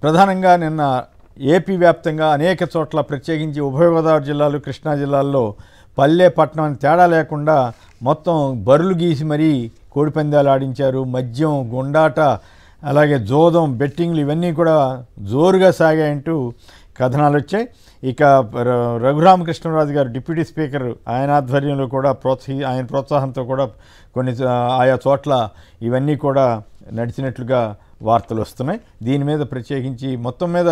ప్రధానంగా నిన్న ఏపీ వ్యాప్తంగా అనేక చోట్ల ప్రత్యేకించి ఉభయ గోదావరి జిల్లాలు కృష్ణా జిల్లాల్లో పల్లె పట్టణం అని తేడా లేకుండా మొత్తం బరులు గీసి మరీ కోడిపందాలు ఆడించారు. మద్యం, గుండాట, అలాగే జోదం, బెట్టింగ్లు ఇవన్నీ కూడా జోరుగా సాగాయంటూ కథనాలు వచ్చాయి. ఇక రఘురామకృష్ణరాజు గారు డిప్యూటీ స్పీకర్, ఆయన ఆధ్వర్యంలో కూడా ఆయన ప్రోత్సాహంతో కూడా కొన్ని ఆయా చోట్ల ఇవన్నీ కూడా నడిచినట్లుగా వార్తలు వస్తున్నాయి. దీని మీద ప్రత్యేకించి మొత్తం మీద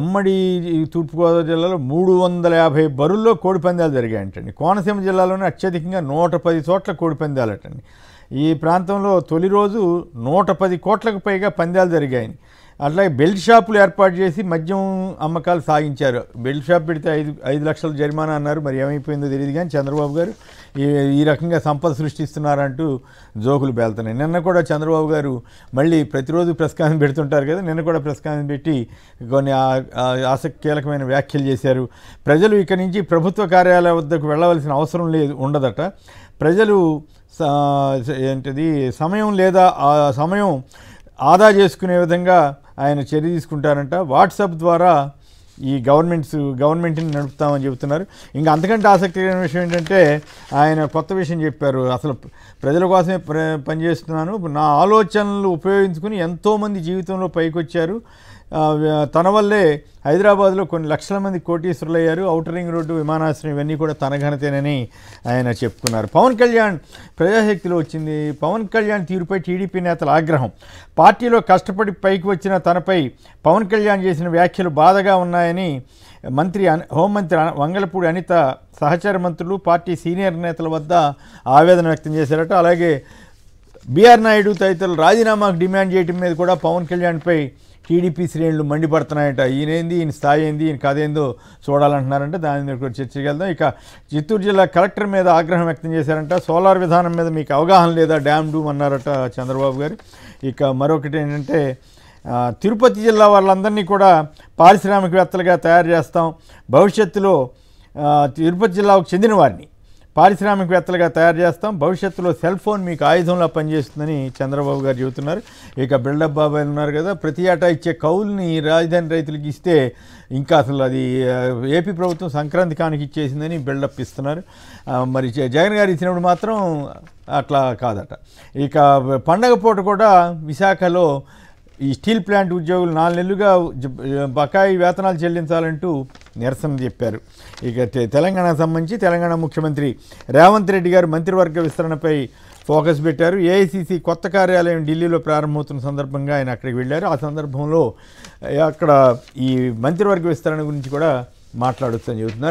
ఉమ్మడి తూర్పుగోదావరి జిల్లాలో 350 బరుల్లో కోడిపందాలు జరిగాయంటండి. కోనసీమ జిల్లాలోనే అత్యధికంగా 110 చోట్ల కోడిపందాలటండి. ఈ ప్రాంతంలో తొలి రోజు 110 కోట్లకు పైగా పందాలు జరిగాయి. అట్లాగే బెల్ట్ షాపులు ఏర్పాటు చేసి మద్యం అమ్మకాలు సాగించారు. బెల్ట్ షాప్ పెడితే 5 లక్షల జరిమానా అన్నారు. మరి ఏమైపోయిందో తెలియదు కానీ చంద్రబాబు గారు ఈ రకంగా సంపద సృష్టిస్తున్నారంటూ జోకులు పేలుతున్నాయి. నిన్న కూడా చంద్రబాబు గారు మళ్ళీ ప్రతిరోజు ప్రెస్ కాన్ఫరెన్స్ పెడుతుంటారు కదా, నిన్న కూడా ప్రెస్ కాన్ఫరెన్స్ పెట్టి కొన్ని కీలకమైన వ్యాఖ్యలు చేశారు. ప్రజలు ఇక నుంచి ప్రభుత్వ కార్యాలయ వద్దకు వెళ్ళవలసిన అవసరం ఉండదట. ప్రజలు సమయం లేదా సమయం ఆదా చేసుకునే విధంగా ఆయన చర్య తీసుకుంటారంట. వాట్సాప్ ద్వారా ఈ గవర్నమెంట్ని నడుపుతామని చెబుతున్నారు. ఇంకా అంతకంటే ఆసక్తికరమైన విషయం ఏంటంటే ఆయన కొత్త విషయం చెప్పారు. అసలు ప్రజల కోసమే పనిచేస్తున్నాను, నా ఆలోచనలు ఉపయోగించుకుని ఎంతోమంది జీవితంలో పైకొచ్చారు, తన వల్లే హైదరాబాద్లో కొన్ని లక్షల మంది కోటీశ్వరులు అయ్యారు, ఔటర్ రింగ్ రోడ్డు, విమానాశ్రయం ఇవన్నీ కూడా తన ఘనతేనని ఆయన చెప్పుకున్నారు. పవన్ కళ్యాణ్ ప్రజాశక్తిలో వచ్చింది. పవన్ కళ్యాణ్ తీరుపై టీడీపీ నేతల ఆగ్రహం. పార్టీలో కష్టపడి పైకి వచ్చిన తనపై పవన్ కళ్యాణ్ చేసిన వ్యాఖ్యలు బాధగా ఉన్నాయని హోంమంత్రి వంగలపూడి అనిత సహచర మంత్రులు, పార్టీ సీనియర్ నేతల వద్ద ఆవేదన వ్యక్తం చేశారట. అలాగే బీఆర్ నాయుడు తదితరులు రాజీనామాకు డిమాండ్ చేయడం మీద కూడా పవన్ కళ్యాణ్పై టీడీపీ శ్రేణులు మండిపడుతున్నాయట. ఈయన స్థాయి ఏంది, ఈయన కథ ఏందో చూడాలంటున్నారంటే దాని మీద కూడా చర్చకి వెళ్దాం. ఇక చిత్తూరు జిల్లా కలెక్టర్ మీద ఆగ్రహం వ్యక్తం చేశారంట. సోలార్ విధానం మీద మీకు అవగాహన లేదా, డ్యామ్ డూమ్ అన్నారట చంద్రబాబు గారు. ఇక మరొకటి ఏంటంటే తిరుపతి జిల్లా వాళ్ళందరినీ కూడా పారిశ్రామికవేత్తలుగా తయారు చేస్తాం, భవిష్యత్తులో తిరుపతి జిల్లాకు చెందిన వారిని పారిశ్రామికవేత్తలుగా తయారు చేస్తాం, భవిష్యత్తులో సెల్ ఫోన్ మీకు ఆయుధంలా పనిచేస్తుందని చంద్రబాబు గారు చెబుతున్నారు. ఇక బిల్డప్ బాబాయ్ ఉన్నారు కదా, ప్రతి ఏటా ఇచ్చే కౌలుని రాజధాని రైతులకి ఇస్తే ఇంకా అసలు అది ఏపీ ప్రభుత్వం సంక్రాంతి కానికి ఇచ్చేసిందని బిల్డప్ ఇస్తున్నారు. మరి జగన్ గారు ఇచ్చినప్పుడు మాత్రం అట్లా కాదట. ఇక పండగ పూట కూడా విశాఖలో ఈ స్టీల్ ప్లాంట్ ఉద్యోగులు 4 నెలలుగా బకాయి వేతనాలు చెల్లించాలంటూ నిరసన చెప్పారు. ఇక తెలంగాణకు సంబంధించి తెలంగాణ ముఖ్యమంత్రి రేవంత్ రెడ్డి గారు మంత్రివర్గ విస్తరణపై ఫోకస్ పెట్టారు. ఏఐసిసి కొత్త కార్యాలయం ఢిల్లీలో ప్రారంభమవుతున్న సందర్భంగా ఆయన అక్కడికి వెళ్ళారు. ఆ సందర్భంలో అక్కడ ఈ మంత్రివర్గ విస్తరణ గురించి కూడా మాట్లాడొచ్చని చెబుతున్నారు.